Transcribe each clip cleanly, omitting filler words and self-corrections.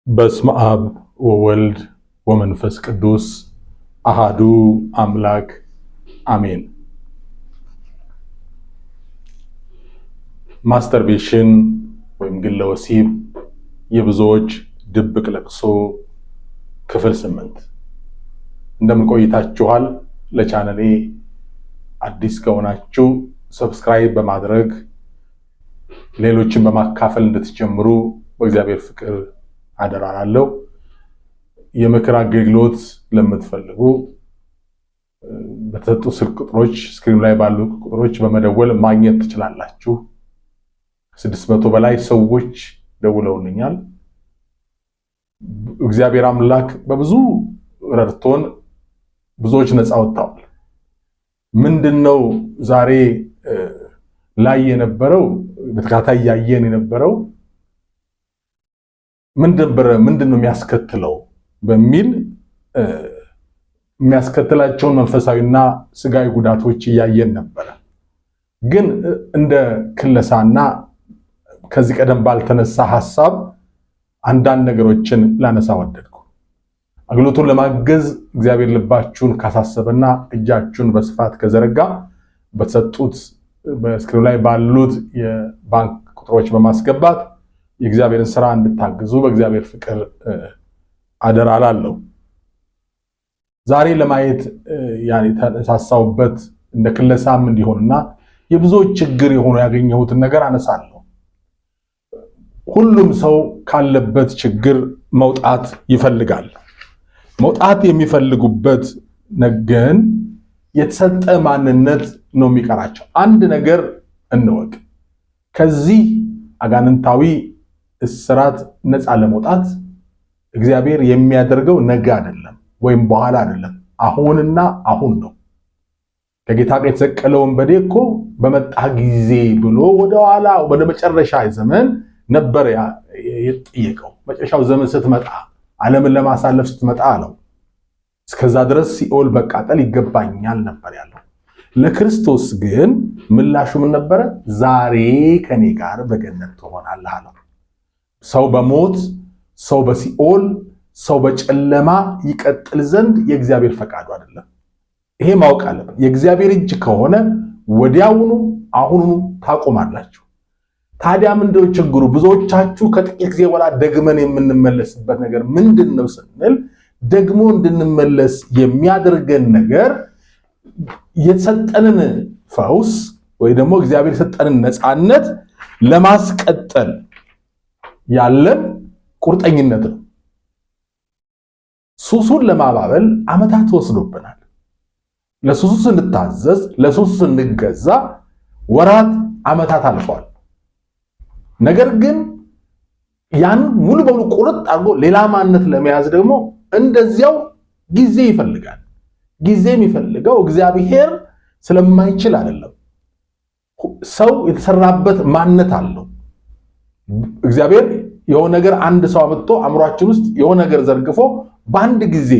በስመ አብ ወወልድ ወመንፈስ ቅዱስ አሃዱ አምላክ አሜን። ማስተርቤሽን ወይም ግለ ወሲብ የብዙዎች ድብቅ ለቅሶ ክፍል 8 እንደምን ቆይታችኋል? ለቻናሌ አዲስ ከሆናችሁ ሰብስክራይብ በማድረግ ሌሎችን በማካፈል እንድትጀምሩ በእግዚአብሔር ፍቅር አደራላለሁ። የምክር አገልግሎት ለምትፈልጉ በተሰጡ ስልክ ቁጥሮች ስክሪን ላይ ባሉ ቁጥሮች በመደወል ማግኘት ትችላላችሁ። 600 በላይ ሰዎች ደውለውልኛል። እግዚአብሔር አምላክ በብዙ ረድቶን ብዙዎች ነፃ ወጥተዋል። ምንድነው ዛሬ ላይ የነበረው በተከታታይ ያየን የነበረው ምንድነው የሚያስከትለው በሚል የሚያስከትላቸውን መንፈሳዊና ስጋዊ ጉዳቶች እያየን ነበር። ግን እንደ ክለሳና ከዚህ ቀደም ባልተነሳ ሐሳብ አንዳንድ ነገሮችን ላነሳ ወደድኩ። አገልግሎቱን ለማገዝ እግዚአብሔር ልባችሁን ካሳሰበና እጃችሁን በስፋት ከዘረጋ በተሰጡት በስክሪኑ ላይ ባሉት የባንክ ቁጥሮች በማስገባት የእግዚአብሔርን ስራ እንድታግዙ በእግዚአብሔር ፍቅር አደራ እላለሁ። ዛሬ ለማየት የተሳሳውበት እንደ ክለሳም እንዲሆንና የብዙዎች ችግር የሆነ ያገኘሁትን ነገር አነሳለሁ። ሁሉም ሰው ካለበት ችግር መውጣት ይፈልጋል። መውጣት የሚፈልጉበት ግን የተሰጠ ማንነት ነው የሚቀራቸው። አንድ ነገር እንወቅ። ከዚህ አጋንንታዊ እስራት ነፃ ለመውጣት እግዚአብሔር የሚያደርገው ነገ አይደለም ወይም በኋላ አይደለም፣ አሁንና አሁን ነው። ከጌታ ጋር የተሰቀለው ወንበዴ እኮ በመጣ ጊዜ ብሎ ወደኋላ ወደ መጨረሻ ዘመን ነበር የጠየቀው። መጨረሻው ዘመን ስትመጣ ዓለምን ለማሳለፍ ስትመጣ አለው። እስከዛ ድረስ ሲኦል መቃጠል ይገባኛል ነበር ያለው። ለክርስቶስ ግን ምላሹ ምን ነበረ? ዛሬ ከኔ ጋር በገነት ትሆናለህ አለው። ሰው በሞት ሰው በሲኦል ሰው በጨለማ ይቀጥል ዘንድ የእግዚአብሔር ፈቃዱ አይደለም። ይሄ ማወቅ አለበት። የእግዚአብሔር እጅ ከሆነ ወዲያውኑ አሁኑኑ ታቆማላችሁ። ታዲያ ምንድነው ችግሩ? ብዙዎቻችሁ ከጥቂት ጊዜ በኋላ ደግመን የምንመለስበት ነገር ምንድነው ስንል ደግሞ እንድንመለስ የሚያደርገን ነገር የተሰጠንን ፈውስ ወይ ደግሞ እግዚአብሔር የሰጠንን ነፃነት ለማስቀጠል ያለን ቁርጠኝነት ነው። ሱሱን ለማባበል ዓመታት ወስዶብናል። ለሱሱ ስንታዘዝ፣ ለሱሱ ስንገዛ ወራት ዓመታት አልፈዋል። ነገር ግን ያን ሙሉ በሙሉ ቁርጥ አድርጎ ሌላ ማንነት ለመያዝ ደግሞ እንደዚያው ጊዜ ይፈልጋል። ጊዜ የሚፈልገው እግዚአብሔር ስለማይችል አይደለም። ሰው የተሰራበት ማንነት አለው። እግዚአብሔር የሆነ ነገር አንድ ሰው አመጥቶ አእምሯችን ውስጥ የሆነ ነገር ዘርግፎ በአንድ ጊዜ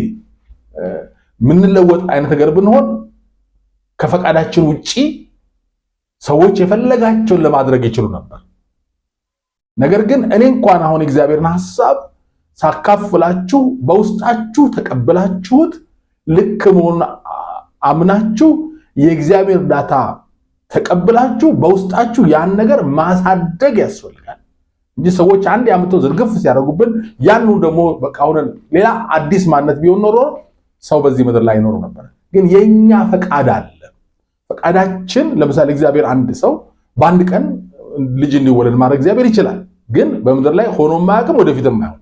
ምንለወጥ አይነት ነገር ብንሆን ከፈቃዳችን ውጪ ሰዎች የፈለጋቸውን ለማድረግ ይችሉ ነበር። ነገር ግን እኔ እንኳን አሁን እግዚአብሔርን ሐሳብ ሳካፍላችሁ በውስጣችሁ ተቀበላችሁት ልክ መሆኑን አምናችሁ የእግዚአብሔር እርዳታ ተቀብላችሁ በውስጣችሁ ያን ነገር ማሳደግ ያስፈልጋል እንጂ ሰዎች አንድ ያመጣው ዝርግፍ ሲያደርጉብን ያንኑ ደግሞ በቃ አሁን ሌላ አዲስ ማንነት ቢሆን ኖሮ ሰው በዚህ ምድር ላይ ይኖር ነበር። ግን የኛ ፈቃድ አለ። ፈቃዳችን ለምሳሌ እግዚአብሔር አንድ ሰው በአንድ ቀን ልጅ እንዲወለድ ማድረግ እግዚአብሔር ይችላል። ግን በምድር ላይ ሆኖ ማያውቅም፣ ወደፊትም አይሆንም።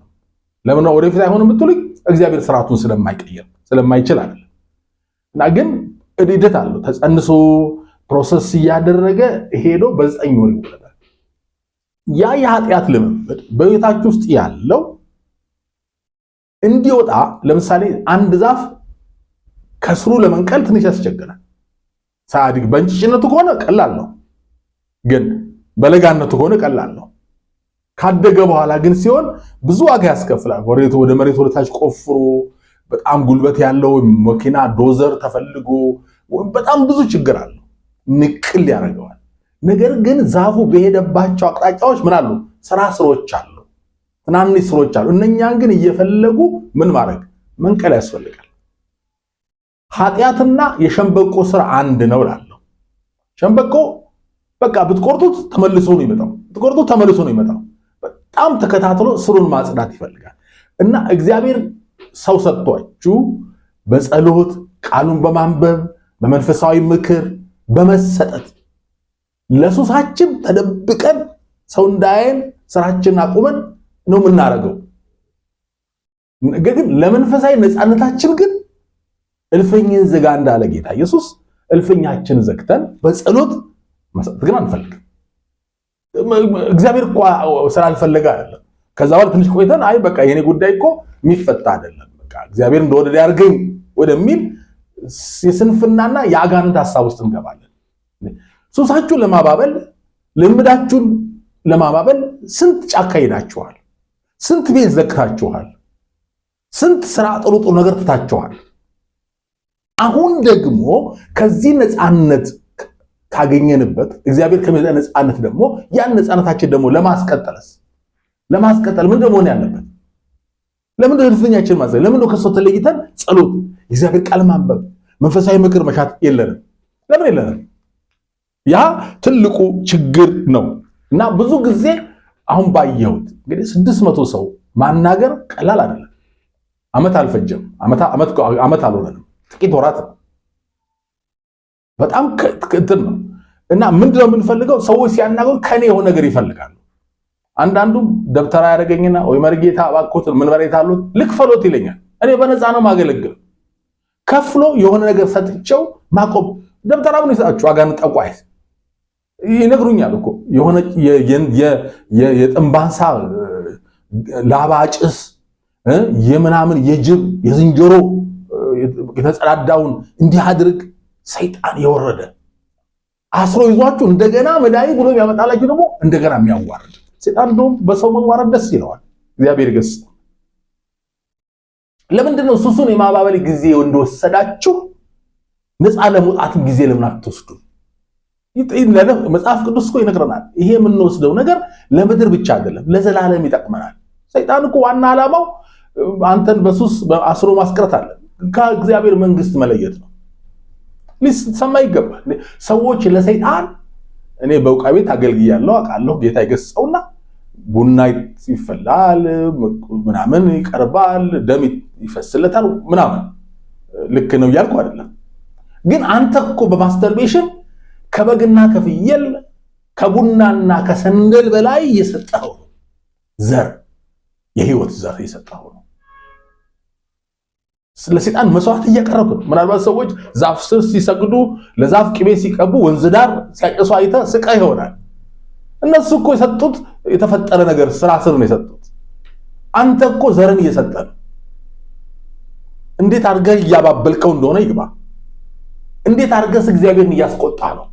ለምን ወደፊት አይሆንም የምትሉኝ? እግዚአብሔር ስርዓቱን ስለማይቀየር ስለማይችል አይደለም። እና ግን ሂደት አለው። ተጸንሶ ፕሮሰስ እያደረገ ሄዶ በ9 ወር ይወለዳል። ያ የኃጢአት ልምምድ በቤታችሁ ውስጥ ያለው እንዲወጣ ለምሳሌ አንድ ዛፍ ከስሩ ለመንቀል ትንሽ ያስቸግራል። ሳያድግ በእንጭጭነቱ ከሆነ ቀላል ነው፣ ግን በለጋነቱ ከሆነ ቀላል ነው። ካደገ በኋላ ግን ሲሆን ብዙ ዋጋ ያስከፍላል። ወደ መሬት ወደ ታች ቆፍሮ በጣም ጉልበት ያለው መኪና ዶዘር ተፈልጎ በጣም ብዙ ችግር አለው፣ ንቅል ያደርገዋል። ነገር ግን ዛፉ በሄደባቸው አቅጣጫዎች ምን አሉ? ስራ ስሮች አሉ። ትናንሽ ስሮች አሉ። እነኛን ግን እየፈለጉ ምን ማድረግ መንቀል ያስፈልጋል። ኃጢአትና የሸንበቆ ስራ አንድ ነው እላለሁ። ሸንበቆ በቃ ብትቆርጡት ተመልሶ ነው ይመጣው፣ ብትቆርጡት ተመልሶ ነው ይመጣው። በጣም ተከታትሎ ስሩን ማጽዳት ይፈልጋል። እና እግዚአብሔር ሰው ሰጥቷችሁ በጸሎት ቃሉን በማንበብ በመንፈሳዊ ምክር በመሰጠት ለሱሳችን ተደብቀን ሰው እንዳያየን ስራችንን አቁመን ነው የምናደርገው። ግን ለመንፈሳዊ ነፃነታችን ግን እልፍኝን ዝጋ እንዳለ ጌታ ኢየሱስ እልፍኛችን ዘግተን በጸሎት መስጠት ግን አንፈልግም። እግዚአብሔር እኮ ስላልፈለገ አይደለም። ከዛ በኋላ ትንሽ ቆይተን አይ በቃ የኔ ጉዳይ እኮ የሚፈታ አይደለም፣ በቃ እግዚአብሔር እንደወደደ ያድርገኝ ወደሚል የስንፍናና የአጋንንት ሐሳብ ውስጥ እንገባለን። ሱሳችሁን ለማባበል ልምዳችሁን ለማባበል ስንት ጫካ ሄዳችኋል፣ ስንት ቤት ዘግታችኋል፣ ስንት ስራ ጥሩ ጥሩ ነገር ትታችኋል። አሁን ደግሞ ከዚህ ነፃነት ካገኘንበት እግዚአብሔር ከሚሰጠን ነፃነት ደግሞ ያን ነፃነታችን ደግሞ ለማስቀጠል ምን ደግሞ ያለበት? ለምን እልፍኛችን ማዘ ለምን ነው ከሰው ተለይተን ጸሎት፣ እግዚአብሔር ቃል ማንበብ፣ መንፈሳዊ ምክር መሻት የለንም? ለምን የለንም? ያ ትልቁ ችግር ነው። እና ብዙ ጊዜ አሁን ባየሁት እንግዲህ 600 ሰው ማናገር ቀላል አይደለም። ዓመት አልፈጀም፣ ዓመት አልሆነንም፣ ጥቂት ወራት ነው። በጣም እንትን ነው። እና ምንድነው የምንፈልገው? ሰዎች ሲያናገሩ ከኔ የሆነ ነገር ይፈልጋሉ። አንዳንዱም ደብተራ ያደረገኝና ወይ መርጌታ እባክዎትን ምን መሬት አሉት ልክፈሎት ይለኛል። እኔ በነፃ ነው ማገለግል። ከፍሎ የሆነ ነገር ሰጥቼው ማቆም ደብተራ ምን ይሰጣችሁ? አጋንንት ጠቋይ ይነግሩኛል እኮ የሆነ የጥንባንሳ ላባ ጭስ የምናምን የጅብ የዝንጀሮ የተጸዳዳውን እንዲህ አድርግ ሰይጣን የወረደ አስሮ ይዟችሁ እንደገና መድኃኒት ብሎ ያመጣላችሁ ደግሞ እንደገና የሚያዋርድ ሰይጣን እንደውም በሰው መዋረድ ደስ ይለዋል። እግዚአብሔር ይገስጽ። ለምንድን ነው ሱሱን የማባበል ጊዜ እንደወሰዳችሁ ነፃ ለመውጣት ጊዜ ለምን አትወስዱ? መጽሐፍ ቅዱስ እኮ ይነግረናል። ይሄ የምንወስደው ነገር ለምድር ብቻ አይደለም፣ ለዘላለም ይጠቅመናል። ሰይጣን እኮ ዋና ዓላማው አንተን በሱስ አስሮ ማስቀረት አለ፣ ከእግዚአብሔር መንግስት መለየት ነው። ሊሰማ ይገባል። ሰዎች ለሰይጣን እኔ በውቃ ቤት አገልግያለሁ አውቃለሁ። ጌታ ይገስጸውና ቡና ይፈላል፣ ምናምን ይቀርባል፣ ደም ይፈስለታል ምናምን። ልክ ነው እያልኩ አይደለም። ግን አንተ እኮ በማስተርቤሽን ከበግና ከፍየል ከቡናና ከሰንደል በላይ የሰጠኸው ዘር የህይወት ዘር የሰጠኸው ነው። ለሰይጣን መስዋዕት እያቀረብክ ነው። ምናልባት ሰዎች ዛፍ ስር ሲሰግዱ ለዛፍ ቅቤ ሲቀቡ ወንዝ ዳር ሲያጨሱ አይተህ ስቃይ ይሆናል። እነሱ እኮ የሰጡት የተፈጠረ ነገር ስራ ስር ነው የሰጡት። አንተ እኮ ዘርን እየሰጠ ነው። እንዴት አድርገህ እያባበልከው እንደሆነ ይግባ። እንዴት አድርገህ እግዚአብሔርን እያስቆጣ ነው።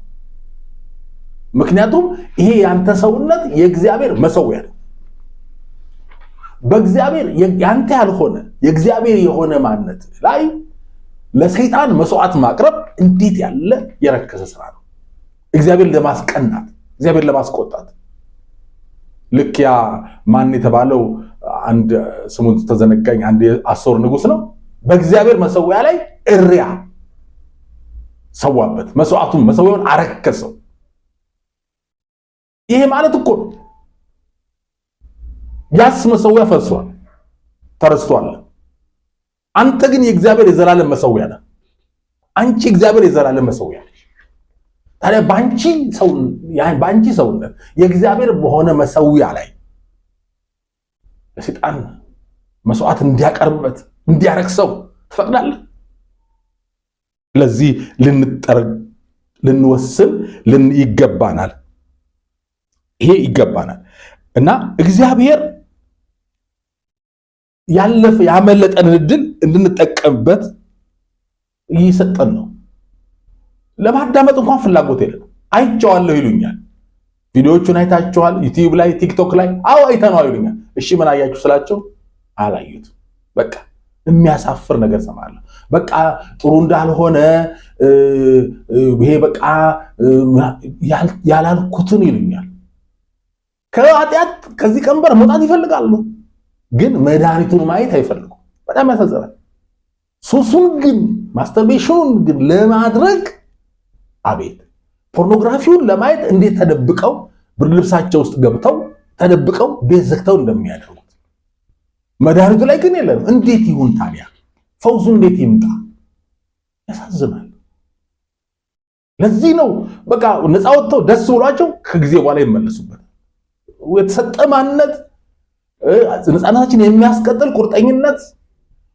ምክንያቱም ይሄ ያንተ ሰውነት የእግዚአብሔር መሰዊያ ነው። በእግዚአብሔር ያንተ ያልሆነ የእግዚአብሔር የሆነ ማንነት ላይ ለሰይጣን መስዋዕት ማቅረብ እንዴት ያለ የረከሰ ስራ ነው። እግዚአብሔር ለማስቀናት፣ እግዚአብሔር ለማስቆጣት። ልክ ያ ማን የተባለው አንድ ስሙን ተዘነጋኝ፣ አንድ የአሦር ንጉስ ነው። በእግዚአብሔር መሰዊያ ላይ እሪያ ሰዋበት፣ መሰዊያውን አረከሰው። ይሄ ማለት እኮ ነው ያስ መሰዊያ ፈርሷል፣ ተረስቷል። አንተ ግን የእግዚአብሔር የዘላለም መሰዊያ ነህ። አንቺ እግዚአብሔር የዘላለም መሰዊያ ነሽ። ታዲያ ባንቺ ሰውነት የእግዚአብሔር በሆነ መሰዊያ ላይ ለሰይጣን መስዋዕት እንዲያቀርብበት እንዲያረክሰው ትፈቅዳለህ? ለዚህ ልንወስን ይገባናል። ይሄ ይገባናል። እና እግዚአብሔር ያመለጠንን እድል እንድንጠቀምበት ይሰጠን ነው። ለማዳመጥ እንኳን ፍላጎት የለም። አይቼዋለሁ ይሉኛል። ቪዲዮዎቹን አይታችኋል? ዩቲዩብ ላይ ቲክቶክ ላይ አዎ አይተነዋል ይሉኛል። እሺ ምን አያችሁ ስላቸው አላዩትም። በቃ የሚያሳፍር ነገር ሰማለሁ። በቃ ጥሩ እንዳልሆነ ይሄ በቃ ያላልኩትን ይሉኛል። ከኃጢአት ከዚህ ቀንበር መውጣት ይፈልጋሉ። ግን መድኃኒቱን ማየት አይፈልጉም። በጣም ያሳዝናል። ሱሱን ግን ማስተርቤሽኑን ግን ለማድረግ አቤት ፖርኖግራፊውን ለማየት እንዴት ተደብቀው ብርድ ልብሳቸው ውስጥ ገብተው ተደብቀው ቤት ዘግተው እንደሚያደርጉት መድኃኒቱ ላይ ግን የለም። እንዴት ይሁን ታዲያ? ፈውሱ እንዴት ይምጣ? ያሳዝናል። ለዚህ ነው በቃ ነፃ ወጥተው ደስ ብሏቸው ከጊዜ በኋላ ይመለሱበት። የተሰጠ ማንነት ነፃነታችን የሚያስቀጥል ቁርጠኝነት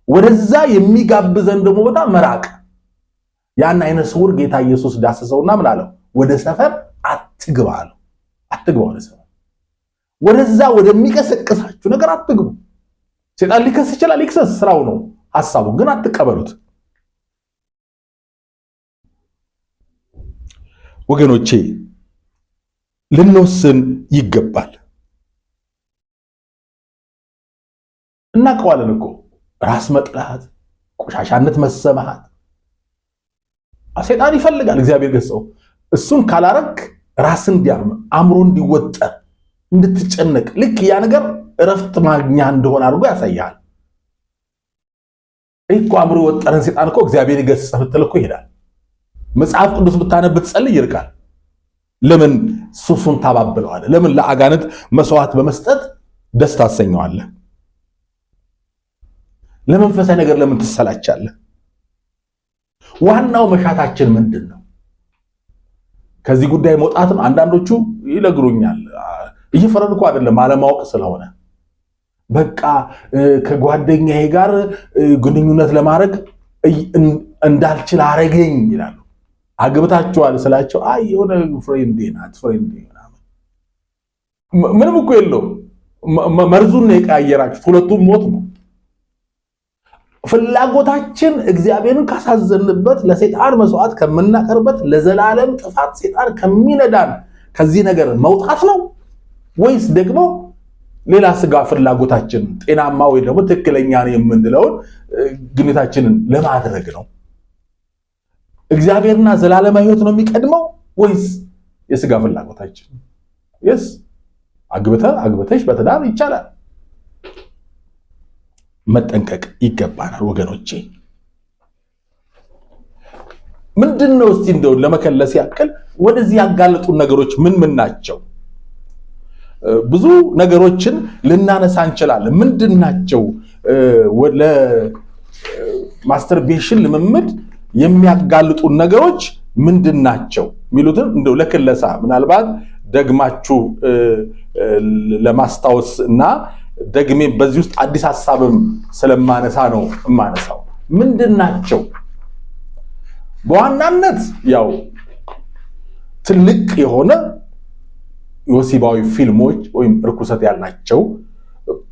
ወደዛ የሚጋብዘን ደግሞ በጣም መራቅ። ያን አይነ ስውር ጌታ ኢየሱስ ዳሰሰውና ምን አለው? ወደ ሰፈር አትግባ አለው። አትግባ ወደ ሰፈር፣ ወደዛ ወደሚቀሰቅሳችሁ ነገር አትግቡ። ሰይጣን ሊከስ ይችላል፣ ይክሰስ፣ ስራው ነው፣ ሐሳቡ ግን አትቀበሉት። ወገኖቼ ልንወስን ይገባል። እናውቀዋለን እኮ ራስ መጥላት፣ ቆሻሻነት መሰማት ሰይጣን ይፈልጋል። እግዚአብሔር ገሰው እሱን ካላረክ ራስ እንዲያም አእምሮ እንዲወጠር እንድትጨነቅ ልክ ያ ነገር እረፍት ማግኛ እንደሆነ አድርጎ ያሳያል። እኮ አእምሮ ወጠረን ሰይጣን እኮ እግዚአብሔር ይገስጽህ ብትል እኮ ይሄዳል። መጽሐፍ ቅዱስ ብታነብ ትጸልይ ይርቃል። ለምን ሱሱን ታባብለዋለህ? ለምን ለአጋንንት መስዋዕት በመስጠት ደስታ ታሰኘዋለህ? ለመንፈሳዊ ነገር ለምን ትሰላቻለህ? ዋናው መሻታችን ምንድን ነው? ከዚህ ጉዳይ መውጣት ነው። አንዳንዶቹ ይነግሩኛል፣ እየፈረድኩ አይደለም፣ አለማወቅ ስለሆነ በቃ ከጓደኛዬ ጋር ግንኙነት ለማድረግ እንዳልችል አረገኝ ይላሉ። አግብታችኋል ስላቸው አይ የሆነ ፍሬንዴ ናት ፍሬንዴ ምንም እኮ የለውም። መርዙን ነው የቀያየራችሁት፣ ሁለቱም ሞት ነው። ፍላጎታችን እግዚአብሔርን ካሳዘንበት ለሰይጣን መስዋዕት ከምናቀርበት ለዘላለም ጥፋት ሰይጣን ከሚነዳን ከዚህ ነገር መውጣት ነው ወይስ ደግሞ ሌላ ስጋ ፍላጎታችን ጤናማ ወይ ደግሞ ትክክለኛ ነው የምንለውን ግንኙነታችንን ለማድረግ ነው? እግዚአብሔርና ዘላለም ሕይወት ነው የሚቀድመው ወይስ የስጋ ፍላጎታችን? yes አግብተሽ በትዳር ይቻላል። መጠንቀቅ ይገባናል ወገኖቼ። ምንድነው እስቲ እንደው ለመከለስ ያክል ወደዚህ ያጋለጡን ነገሮች ምን ናቸው? ብዙ ነገሮችን ልናነሳ እንችላለን። ምንድናቸው ለማስተርቤሽን ልምምድ የሚያጋልጡን ነገሮች ምንድናቸው የሚሉትን እንደው ለክለሳ ምናልባት ደግማችሁ ለማስታወስ እና ደግሜ በዚህ ውስጥ አዲስ ሐሳብም ስለማነሳ ነው የማነሳው። ምንድናቸው? በዋናነት ያው ትልቅ የሆነ ወሲባዊ ፊልሞች ወይም ርኩሰት ያልናቸው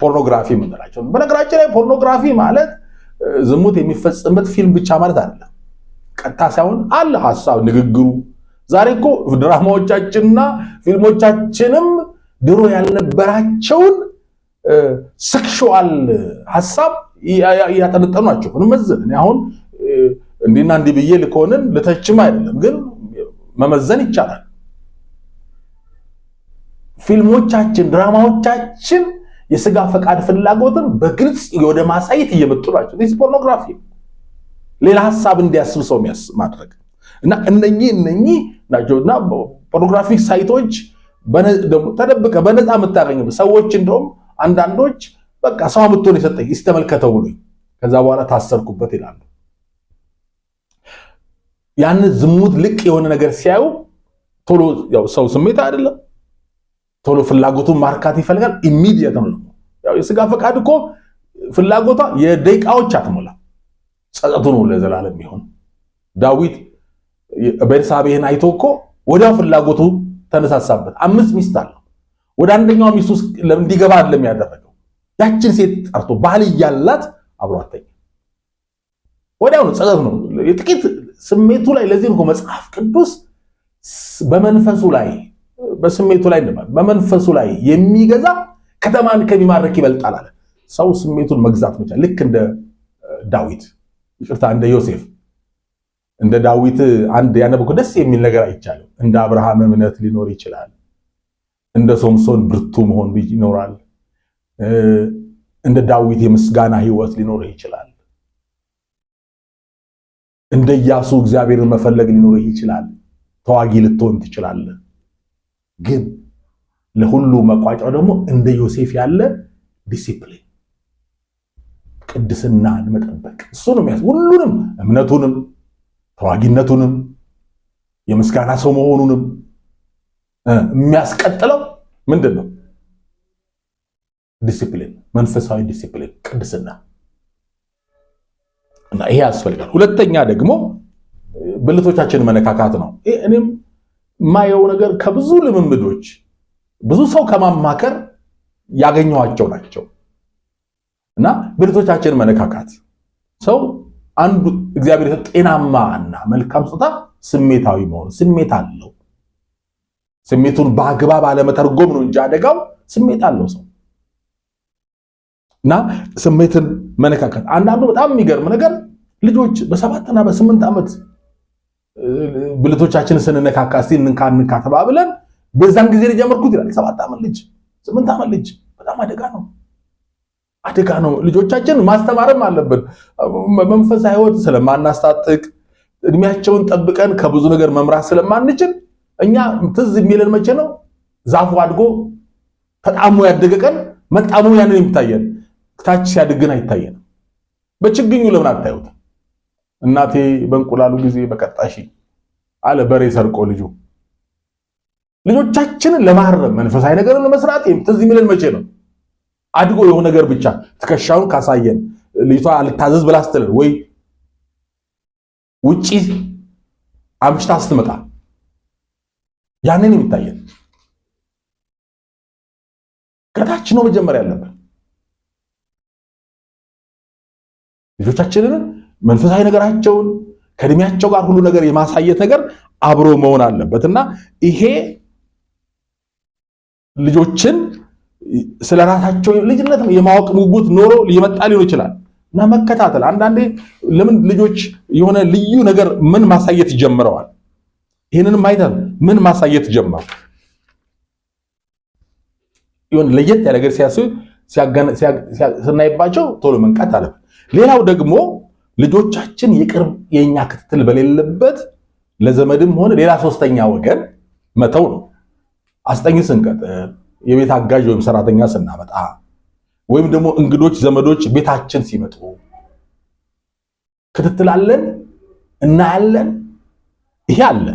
ፖርኖግራፊ የምንላቸው። በነገራችን ላይ ፖርኖግራፊ ማለት ዝሙት የሚፈጸምበት ፊልም ብቻ ማለት አይደለም። ቀጥታ ሳይሆን አለ ሐሳብ፣ ንግግሩ። ዛሬ እኮ ድራማዎቻችንና ፊልሞቻችንም ድሮ ያልነበራቸውን ሴክሹዋል ሐሳብ ያጠነጠኑ ናቸው። እንመዘን አሁን እንዲና እንዲህ ብዬ ልኮንን ልተችም አይደለም፣ ግን መመዘን ይቻላል። ፊልሞቻችን፣ ድራማዎቻችን የስጋ ፈቃድ ፍላጎትን በግልጽ ወደ ማሳየት እየመጡ ናቸው። ዲስ ፖርኖግራፊ ሌላ ሐሳብ እንዲያስብ ሰው ማድረግ እና እነኚህ ናቸውና ፖርኖግራፊክ ሳይቶች ተደብቀ በነፃ የምታገኘው ሰዎች እንደውም አንዳንዶች በቃ ሰው አምጥቶን የሰጠኝ ይስተመልከተው ብሎኝ ከዛ በኋላ ታሰርኩበት ይላሉ። ያን ዝሙት ልቅ የሆነ ነገር ሲያዩ ቶሎ ያው ሰው ስሜት አይደለም ቶሎ ፍላጎቱን ማርካት ይፈልጋል። ኢሚዲየት ነው። ያው የስጋ ፈቃድ እኮ ፍላጎቷ የደቂቃዎች አትሞላ፣ ጸጸቱ ነው ለዘላለም ይሆን። ዳዊት ቤርሳቤህን አይቶ እኮ ወዲያው ፍላጎቱ ተነሳሳበት። 5 ሚስት አለው። ወደ አንደኛው ሚስት ውስጥ እንዲገባ አይደለም ያደረገው። ያችን ሴት ጠርቶ ባል እያላት አብሯተኛ ወዲያው ነው። ጸጸት ነው የጥቂት ስሜቱ ላይ። ለዚህ ነው መጽሐፍ ቅዱስ በመንፈሱ ላይ በስሜቱ ላይ እንደማለት በመንፈሱ ላይ የሚገዛ ከተማን ከሚማርክ ይበልጣል አለ። ሰው ስሜቱን መግዛት መቻል ልክ እንደ ዳዊት ይቅርታ እንደ ዮሴፍ እንደ ዳዊት አንድ ያነበብኩ ደስ የሚል ነገር አይቻልም። እንደ አብርሃም እምነት ሊኖር ይችላል። እንደ ሶምሶን ብርቱ መሆን ይኖራል። እንደ ዳዊት የምስጋና ህይወት ሊኖርህ ይችላል። እንደ ኢያሱ እግዚአብሔርን መፈለግ ሊኖርህ ይችላል። ተዋጊ ልትሆን ትችላለህ። ግን ለሁሉ መቋጫው ደግሞ እንደ ዮሴፍ ያለ ዲሲፕሊን፣ ቅድስናን መጠበቅ እሱ ነው ሁሉንም እምነቱንም ተዋጊነቱንም የምስጋና ሰው መሆኑንም የሚያስቀጥለው ምንድነው? ዲሲፕሊን፣ መንፈሳዊ ዲሲፕሊን፣ ቅድስና እና ይሄ ያስፈልጋል። ሁለተኛ ደግሞ ብልቶቻችን መነካካት ነው። እኔም ማየው ነገር ከብዙ ልምምዶች ብዙ ሰው ከማማከር ያገኘዋቸው ናቸው። እና ብልቶቻችን መነካካት ሰው አንዱ እግዚአብሔር ጤናማና መልካም ስጦታ ስሜታዊ መሆን፣ ስሜት አለው። ስሜቱን በአግባብ አለመተርጎም ነው እንጂ አደጋው ስሜት አለው ሰው እና ስሜትን መነካካት። አንዳንዱ በጣም የሚገርም ነገር ልጆች በ7 እና በ8 ዓመት ብልቶቻችንን ስንነካካ እንካ ተባብለን በዛን ጊዜ ጀመርኩት ይላል። 7 ዓመት ልጅ 8 ዓመት ልጅ በጣም አደጋ ነው። ልጆቻችን ማስተማርም አለብን። መንፈሳዊ ሕይወት ስለማናስታጥቅ እድሜያቸውን ጠብቀን ከብዙ ነገር መምራት ስለማንችል እኛ ትዝ የሚለን መቼ ነው? ዛፉ አድጎ ተጣሞ ያደገ ቀን መጣሙ ያንን የሚታየን ታች ሲያድግን አይታየንም። በችግኙ ለምን አታዩት? እናቴ በእንቁላሉ ጊዜ በቀጣሽ አለ በሬ ሰርቆ ልጁ። ልጆቻችንን ለማረም መንፈሳዊ ነገርን ለመስራት ትዝ የሚለን መቼ ነው? አድጎ የሆነ ነገር ብቻ ትከሻውን ካሳየን ልጅቷ አልታዘዝ ብላ ስትል ወይ ውጪ አምሽታ ስትመጣ ያንን የሚታየን ከታች ነው መጀመሪያ ያለበት። ልጆቻችንን መንፈሳዊ ነገራቸውን ከእድሜያቸው ጋር ሁሉ ነገር የማሳየት ነገር አብሮ መሆን አለበት እና ይሄ ልጆችን ስለራሳቸው ልጅነት የማወቅ ጉጉት ኖሮ ሊመጣ ሊሆን ይችላል እና መከታተል። አንዳንዴ ለምን ልጆች የሆነ ልዩ ነገር ምን ማሳየት ጀምረዋል፣ ይሄንንም አይተን ምን ማሳየት ጀመሩ፣ ይሁን ለየት ያለ ነገር ሲያስቡ ስናይባቸው ቶሎ መንቃት አለብን። ሌላው ደግሞ ልጆቻችን የቅርብ የኛ ክትትል በሌለበት ለዘመድም ሆነ ሌላ ሶስተኛ ወገን መተው ነው። አስጠኝ ስንቀጥር፣ የቤት አጋዥ ወይም ሰራተኛ ስናመጣ፣ ወይም ደግሞ እንግዶች ዘመዶች ቤታችን ሲመጡ ክትትል አለን እናያለን። ይሄ አለ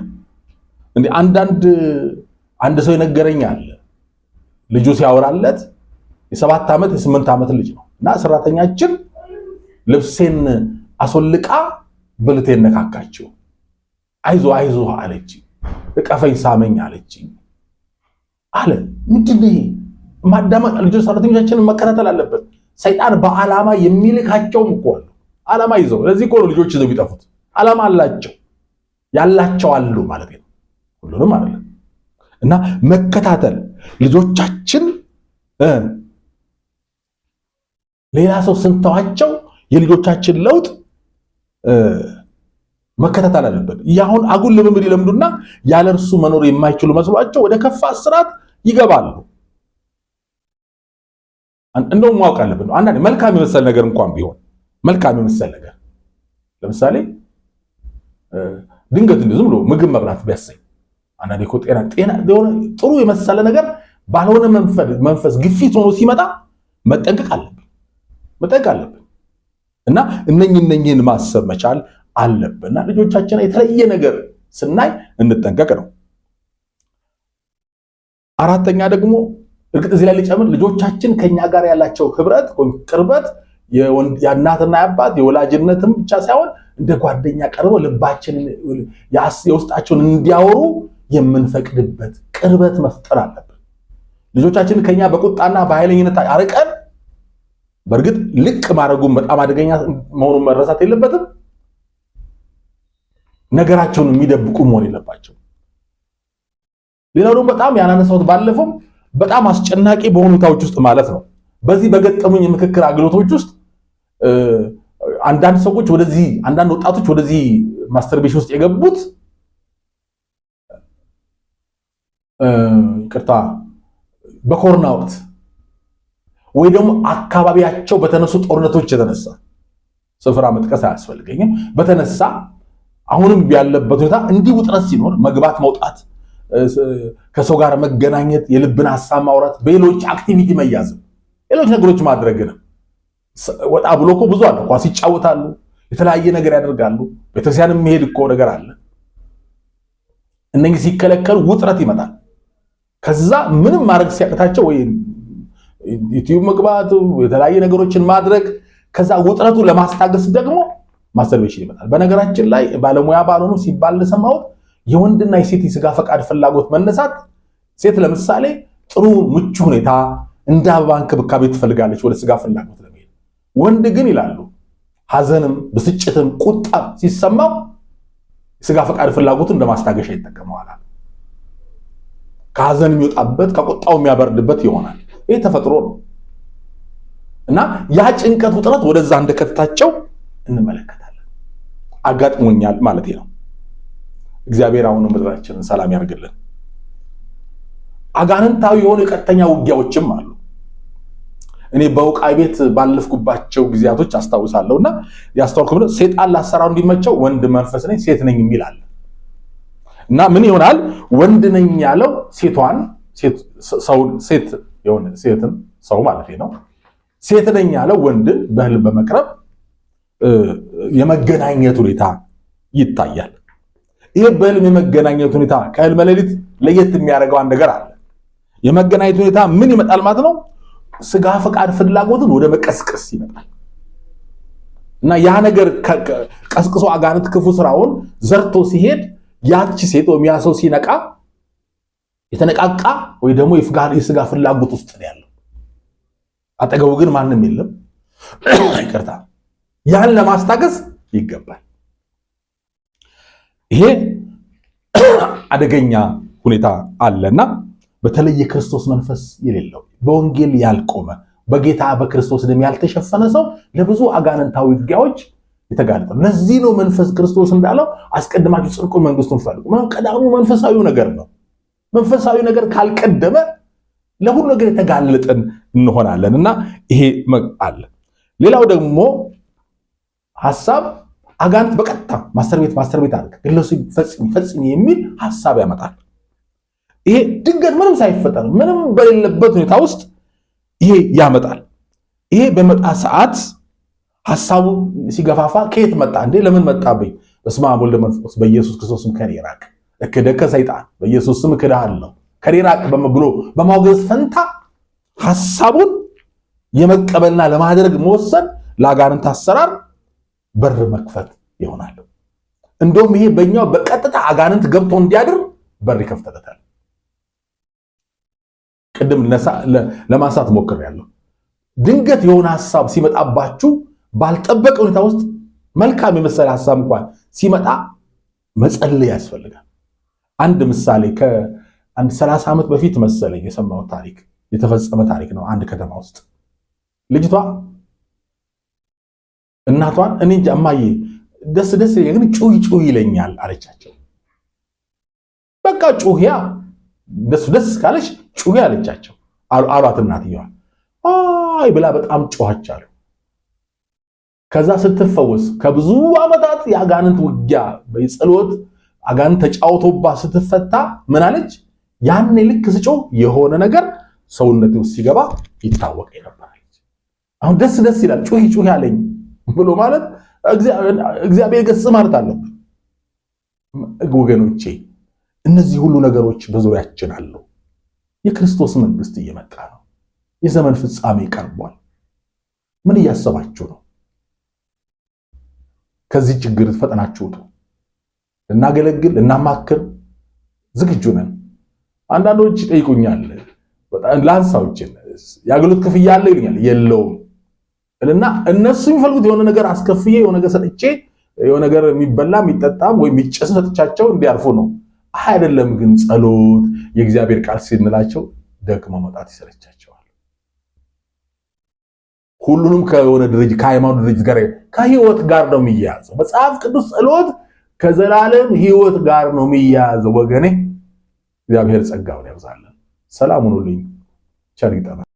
እንዴ? አንድ ሰው የነገረኝ አለ። ልጁ ሲያወራለት የ7 ዓመት የ8 ዓመት ልጅ ነው እና ሰራተኛችን ልብሴን አስወልቃ ብልቴን ነካካችው። አይዞ አለች፣ እቀፈኝ ሳመኝ አለች አለ። ምንድነው ይሄ? ማዳመጥ። ልጆች ሰራተኞቻችንን መከታተል አለበት። ሰይጣን በዓላማ የሚልካቸውም እኮ አሉ። ዓላማ ይዘው ለዚህ እኮ ነው ልጆች ይዘው ቢጠፉት። ዓላማ አላቸው ያላቸው አሉ ማለት ነው። ሁሉንም አይደለም እና መከታተል ልጆቻችን ሌላ ሰው ስንተዋቸው የልጆቻችን ለውጥ መከታተል አለበት። ያሁን አጉል ልምምድ ይለምዱና ያለ እርሱ መኖር የማይችሉ መስሏቸው ወደ ከፋ ስርዓት ይገባሉ። እንደውም ማወቅ አለብን። አንዳንዴ መልካም የመሰለ ነገር እንኳን ቢሆን መልካም የመሰለ ነገር ለምሳሌ ድንገት ዝም ብሎ ምግብ መብላት ቢያሰኝ አንዳንዴ እኮ ጤና የሆነ ጥሩ የመሰለ ነገር ባልሆነ መንፈስ ግፊት ሆኖ ሲመጣ መጠንቀቅ አለብን እና እነኝህን ማሰብ መቻል አለብንና ልጆቻችን የተለየ ነገር ስናይ እንጠንቀቅ ነው። አራተኛ ደግሞ እርግጥ እዚህ ላይ ልጨምር፣ ልጆቻችን ከኛ ጋር ያላቸው ህብረት ወይም ቅርበት የእናትና የአባት የወላጅነትም ብቻ ሳይሆን እንደ ጓደኛ ቀርበው ልባችንን የውስጣቸውን እንዲያወሩ የምንፈቅድበት ቅርበት መፍጠር አለብን። ልጆቻችን ከኛ በቁጣና በኃይለኝነት አርቀን፣ በእርግጥ ልቅ ማድረጉን በጣም አደገኛ መሆኑን መረሳት የለበትም። ነገራቸውን የሚደብቁ መሆን የለባቸው። ሌላው ደግሞ በጣም ያናነሳሁት ባለፈው በጣም አስጨናቂ በሆኑ ሁኔታዎች ውስጥ ማለት ነው። በዚህ በገጠሙኝ የምክክር አገልግሎቶች ውስጥ አንዳንድ ወጣቶች ወደዚህ ማስተርቤሽን ውስጥ የገቡት ይቅርታ በኮሮና ወቅት ወይ ደግሞ አካባቢያቸው በተነሱ ጦርነቶች የተነሳ ስፍራ መጥቀስ አያስፈልገኝም በተነሳ አሁንም ያለበት ሁኔታ እንዲህ ውጥረት ሲኖር መግባት መውጣት ከሰው ጋር መገናኘት የልብን ሐሳብ ማውራት በሌሎች አክቲቪቲ መያዝ ሌሎች ነገሮች ማድረግ ነው። ወጣ ብሎ እኮ ብዙ አለ ኳስ ይጫወታሉ የተለያየ ነገር ያደርጋሉ ቤተክርስቲያንም መሄድ እኮ ነገር አለ። እነዚህ ሲከለከሉ ውጥረት ይመጣል። ከዛ ምንም ማድረግ ሲያቅታቸው ወይ ዩቲዩብ መግባት የተለያየ ነገሮችን ማድረግ ከዛ ውጥረቱ ለማስታገስ ደግሞ ማስተርቤሽን ይመጣል። በነገራችን ላይ ባለሙያ ባልሆኑ ሲባል ለሰማሁት የወንድና የሴት ስጋ ፈቃድ ፍላጎት መነሳት ሴት ለምሳሌ ጥሩ ምቹ ሁኔታ እንደ አበባ እንክብካቤ ትፈልጋለች ወደ ስጋ ፍላጎት ለመሄድ። ወንድ ግን ይላሉ ሐዘንም ብስጭትም ቁጣም ሲሰማው ስጋ ፈቃድ ፍላጎቱን እንደማስታገሻ ይጠቀመዋል። ከሐዘን የሚወጣበት ከቁጣው የሚያበርድበት ይሆናል። ይሄ ተፈጥሮ ነው እና ያ ጭንቀት ውጥረት ወደዛ እንደከታቸው እንመለከታለን። አጋጥሞኛል ማለት ነው። እግዚአብሔር አሁን ምድራችንን ሰላም ያርግልን። አጋንንታዊ የሆኑ የቀጥተኛ ውጊያዎችም አሉ። እኔ በውቃይ ቤት ባለፍኩባቸው ጊዜያቶች አስታውሳለሁና ያስተዋልኩት ሰይጣን ላሰራው እንዲመቸው ወንድ መንፈስ ነኝ ሴት ነኝ የሚል አለ እና ምን ይሆናል ወንድ ነኝ ያለው ሴቷን ሴት የሆነ ሴትን ሰው ማለት ነው ሴት ነኝ ያለው ወንድ በህልም በመቅረብ የመገናኘት ሁኔታ ይታያል። ይሄ በህልም የመገናኘት ሁኔታ ከህልም ሌሊት ለየት የሚያደርገው አንድ ነገር አለ። የመገናኘት ሁኔታ ምን ይመጣል ማለት ነው? ስጋ ፈቃድ ፍላጎትን ወደ መቀስቀስ ይመጣል እና ያ ነገር ቀስቅሶ አጋንንት ክፉ ስራውን ዘርቶ ሲሄድ ያቺ ሴት ወይም ያ ሰው ሲነቃ የተነቃቃ ወይ ደግሞ የስጋ ፍላጎት ውስጥ ነው ያለው። አጠገቡ ግን ማንም የለም። ይቅርታ ያን ለማስታገስ ይገባል። ይሄ አደገኛ ሁኔታ አለና በተለይ የክርስቶስ መንፈስ የሌለው በወንጌል ያልቆመ በጌታ በክርስቶስ ደም ያልተሸፈነ ሰው ለብዙ አጋንንታዊ ውጊያዎች የተጋለጠ። ለዚህ ነው መንፈስ ክርስቶስ እንዳለው አስቀድማችሁ ጽድቁን መንግስቱን ፈልጉ። ቀዳሚው መንፈሳዊ ነገር ነው። መንፈሳዊ ነገር ካልቀደመ ለሁሉ ነገር የተጋለጠን እንሆናለንና ይሄ አለ። ሌላው ደግሞ ሐሳብ አጋንንት በቀጥታ ማስተር ቤት አድርግ ግለሱ ፈጽም የሚል ሐሳብ ያመጣል። ይሄ ድንገት ምንም ሳይፈጠር ምንም በሌለበት ሁኔታ ውስጥ ይሄ ያመጣል። ይሄ በመጣ ሰዓት ሐሳቡ ሲገፋፋ ከየት መጣ እንዴ? ለምን መጣብኝ? በስመ አብ ወወልድ ወመንፈስ ቅዱስ በኢየሱስ ክርስቶስ ስም ከኔ ራቅ፣ እክደከ ሰይጣን በኢየሱስ ስም እክድሃለሁ ከኔ ራቅ ብሎ በማውገዝ ፈንታ ሐሳቡን የመቀበልና ለማድረግ መወሰን ለአጋንንት አሰራር በር መክፈት ይሆናል። እንደውም ይሄ በእኛው በቀጥታ አጋንንት ገብቶ እንዲያድር በር ይከፍተለታል። ቅድም ለማንሳት ሞክሬያለሁ። ድንገት የሆነ ሐሳብ ሲመጣባችሁ ባልጠበቀ ሁኔታ ውስጥ መልካም የመሰለ ሐሳብ እንኳን ሲመጣ መጸለይ ያስፈልጋል። አንድ ምሳሌ ከአንድ 30 ዓመት በፊት መሰለኝ የሰማው ታሪክ የተፈጸመ ታሪክ ነው። አንድ ከተማ ውስጥ ልጅቷ እናቷን እኔ እንጃ እማዬ ደስ ግን ጩህ ይለኛል አለቻቸው። በቃ ጩህያ ደስ ካለሽ ጩህ አለቻቸው አሏት እናትየዋ። አይ ብላ በጣም ጮኸች አሉ። ከዛ ስትፈወስ ከብዙ ዓመታት የአጋንንት ውጊያ በጸሎት አጋንንት ተጫውቶባ ስትፈታ ምን አለች? ያኔ ልክ ስጮህ የሆነ ነገር ሰውነቴ ውስጥ ሲገባ ይታወቅ ነበር። አሁን ደስ ይላል ጩህ ያለኝ ብሎ ማለት እግዚአብሔር ገጽ ማለት አለበት። ወገኖቼ እነዚህ ሁሉ ነገሮች በዙሪያችን አሉ። የክርስቶስ መንግስት እየመጣ ነው። የዘመን ፍጻሜ ቀርቧል። ምን እያሰባችሁ ነው? ከዚህ ችግር ፈጠናችሁ ውጡ። ልናገለግል ልናማክር ዝግጁ ነን። አንዳንዶች ይጠይቁኛል በጣም ላንሳዎችን የአገልግሎት ክፍያ አለ ይሉኛል። የለውም እና እነሱ የሚፈልጉት የሆነ ነገር አስከፍዬ የሆነ ነገር ሰጥቼ የሆነ ነገር የሚበላ የሚጠጣም ወይ የሚጨስ ሰጥቻቸው እንዲያርፉ ነው። አይደለም ግን ጸሎት የእግዚአብሔር ቃል ሲንላቸው ደግሞ መጣት ይሰለቻቸዋል። ሁሉንም ከሆነ ድርጅት ከሃይማኖት ድርጅት ጋር ከህይወት ጋር ነው የሚያያዘው። መጽሐፍ ቅዱስ ጸሎት ከዘላለም ህይወት ጋር ነው የሚያያዘው። ወገኔ እግዚአብሔር ጸጋውን ያብዛልን። ሰላም ሁኑልኝ። ቸር ይግጠመን።